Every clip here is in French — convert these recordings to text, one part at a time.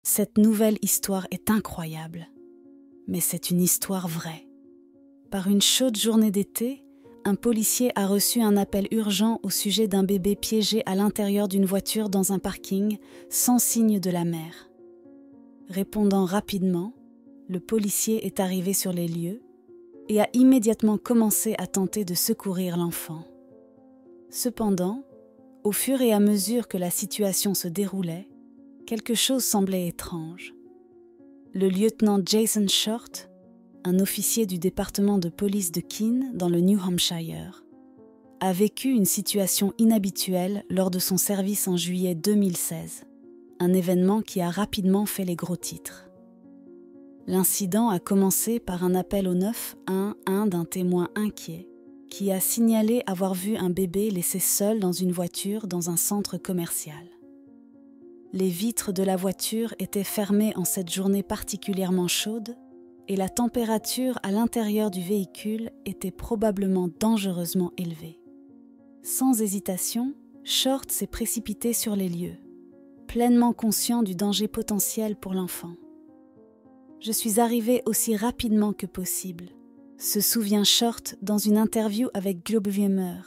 Cette nouvelle histoire est incroyable, mais c'est une histoire vraie. Par une chaude journée d'été, un policier a reçu un appel urgent au sujet d'un bébé piégé à l'intérieur d'une voiture dans un parking, sans signe de la mère. Répondant rapidement, le policier est arrivé sur les lieux et a immédiatement commencé à tenter de secourir l'enfant. Cependant, au fur et à mesure que la situation se déroulait, quelque chose semblait étrange. Le lieutenant Jason Short, un officier du département de police de Keene dans le New Hampshire, a vécu une situation inhabituelle lors de son service en juillet 2016, un événement qui a rapidement fait les gros titres. L'incident a commencé par un appel au 911 d'un témoin inquiet qui a signalé avoir vu un bébé laissé seul dans une voiture dans un centre commercial. Les vitres de la voiture étaient fermées en cette journée particulièrement chaude et la température à l'intérieur du véhicule était probablement dangereusement élevée. Sans hésitation, Short s'est précipité sur les lieux, pleinement conscient du danger potentiel pour l'enfant. « Je suis arrivé aussi rapidement que possible », se souvient Short dans une interview avec Globeviewer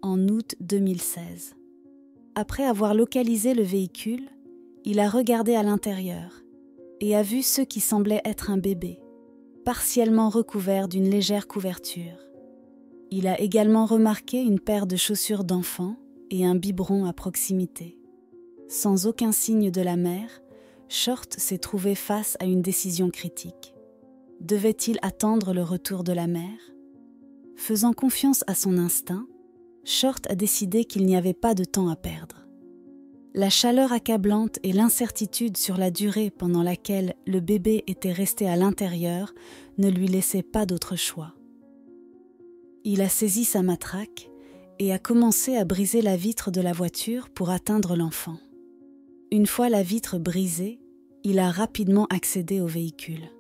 en août 2016. Après avoir localisé le véhicule, il a regardé à l'intérieur et a vu ce qui semblait être un bébé, partiellement recouvert d'une légère couverture. Il a également remarqué une paire de chaussures d'enfant et un biberon à proximité. Sans aucun signe de la mère, Short s'est trouvé face à une décision critique. Devait-il attendre le retour de la mère ? Faisant confiance à son instinct, Short a décidé qu'il n'y avait pas de temps à perdre. La chaleur accablante et l'incertitude sur la durée pendant laquelle le bébé était resté à l'intérieur ne lui laissaient pas d'autre choix. Il a saisi sa matraque et a commencé à briser la vitre de la voiture pour atteindre l'enfant. Une fois la vitre brisée, il a rapidement accédé au véhicule.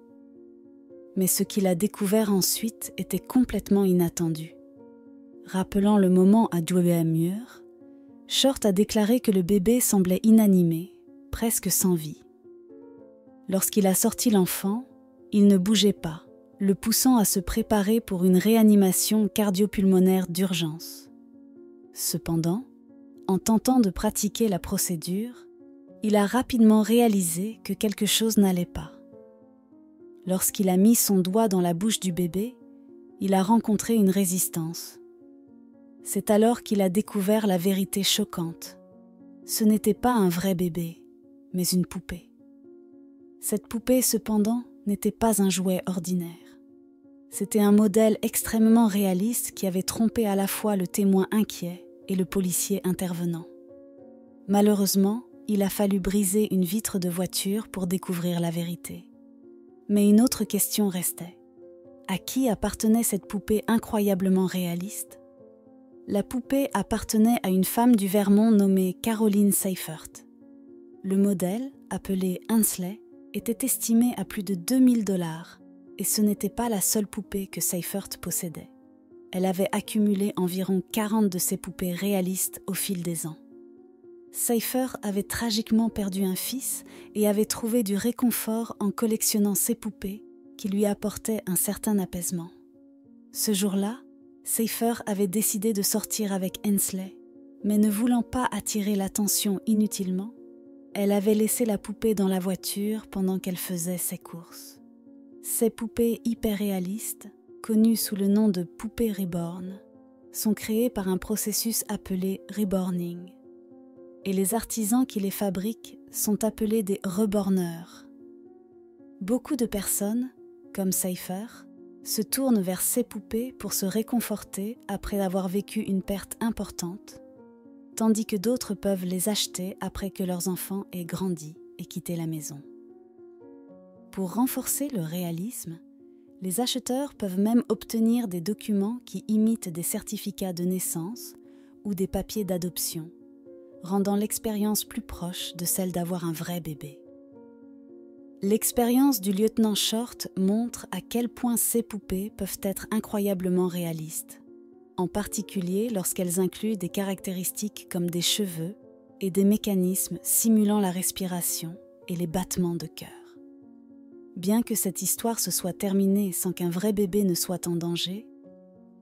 Mais ce qu'il a découvert ensuite était complètement inattendu. Rappelant le moment à Globeviewer, Short a déclaré que le bébé semblait inanimé, presque sans vie. Lorsqu'il a sorti l'enfant, il ne bougeait pas, le poussant à se préparer pour une réanimation cardio-pulmonaire d'urgence. Cependant, en tentant de pratiquer la procédure, il a rapidement réalisé que quelque chose n'allait pas. Lorsqu'il a mis son doigt dans la bouche du bébé, il a rencontré une résistance. C'est alors qu'il a découvert la vérité choquante. Ce n'était pas un vrai bébé, mais une poupée. Cette poupée, cependant, n'était pas un jouet ordinaire. C'était un modèle extrêmement réaliste qui avait trompé à la fois le témoin inquiet et le policier intervenant. Malheureusement, il a fallu briser une vitre de voiture pour découvrir la vérité. Mais une autre question restait. À qui appartenait cette poupée incroyablement réaliste ? La poupée appartenait à une femme du Vermont nommée Caroline Seifert. Le modèle, appelé Hensley, était estimé à plus de 2000 $ et ce n'était pas la seule poupée que Seifert possédait. Elle avait accumulé environ 40 de ces poupées réalistes au fil des ans. Seifert avait tragiquement perdu un fils et avait trouvé du réconfort en collectionnant ces poupées qui lui apportaient un certain apaisement. Ce jour-là, Seifert avait décidé de sortir avec Hensley, mais ne voulant pas attirer l'attention inutilement, elle avait laissé la poupée dans la voiture pendant qu'elle faisait ses courses. Ces poupées hyper-réalistes, connues sous le nom de poupées reborn, sont créées par un processus appelé reborning. Et les artisans qui les fabriquent sont appelés des reborneurs. Beaucoup de personnes, comme Seifert, se tournent vers ces poupées pour se réconforter après avoir vécu une perte importante, tandis que d'autres peuvent les acheter après que leurs enfants aient grandi et quitté la maison. Pour renforcer le réalisme, les acheteurs peuvent même obtenir des documents qui imitent des certificats de naissance ou des papiers d'adoption, rendant l'expérience plus proche de celle d'avoir un vrai bébé. L'expérience du lieutenant Short montre à quel point ces poupées peuvent être incroyablement réalistes, en particulier lorsqu'elles incluent des caractéristiques comme des cheveux et des mécanismes simulant la respiration et les battements de cœur. Bien que cette histoire se soit terminée sans qu'un vrai bébé ne soit en danger,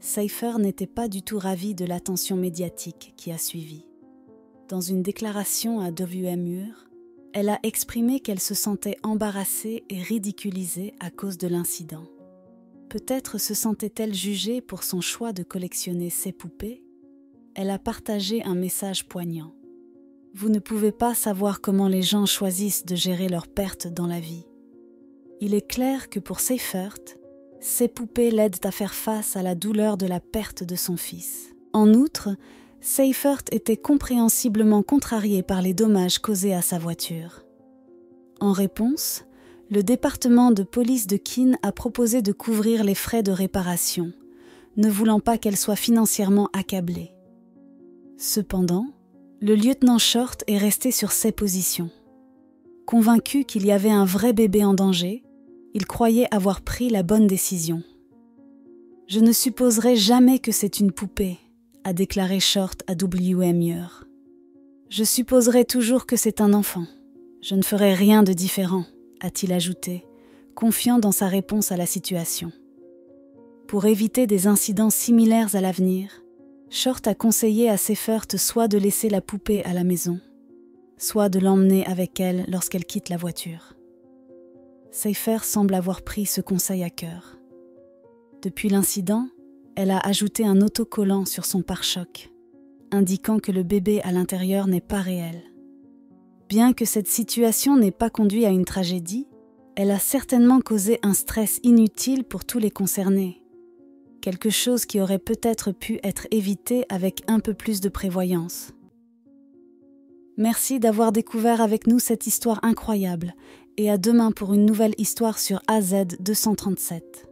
Seifer n'était pas du tout ravie de l'attention médiatique qui a suivi. Dans une déclaration à WMUR, elle a exprimé qu'elle se sentait embarrassée et ridiculisée à cause de l'incident. Peut-être se sentait-elle jugée pour son choix de collectionner ces poupées. Elle a partagé un message poignant. Vous ne pouvez pas savoir comment les gens choisissent de gérer leurs pertes dans la vie. Il est clair que pour Seifert, ces poupées l'aident à faire face à la douleur de la perte de son fils. En outre, Seifert était compréhensiblement contrarié par les dommages causés à sa voiture. En réponse, le département de police de Keene a proposé de couvrir les frais de réparation, ne voulant pas qu'elle soit financièrement accablée. Cependant, le lieutenant Short est resté sur ses positions. Convaincu qu'il y avait un vrai bébé en danger, il croyait avoir pris la bonne décision. « Je ne supposerai jamais que c'est une poupée », a déclaré Short à WMUR. « Je supposerai toujours que c'est un enfant. Je ne ferai rien de différent », a-t-il ajouté, confiant dans sa réponse à la situation. Pour éviter des incidents similaires à l'avenir, Short a conseillé à Seifert soit de laisser la poupée à la maison, soit de l'emmener avec elle lorsqu'elle quitte la voiture. Seifert semble avoir pris ce conseil à cœur. Depuis l'incident, elle a ajouté un autocollant sur son pare-choc, indiquant que le bébé à l'intérieur n'est pas réel. Bien que cette situation n'ait pas conduit à une tragédie, elle a certainement causé un stress inutile pour tous les concernés. Quelque chose qui aurait peut-être pu être évité avec un peu plus de prévoyance. Merci d'avoir découvert avec nous cette histoire incroyable et à demain pour une nouvelle histoire sur AZ 237.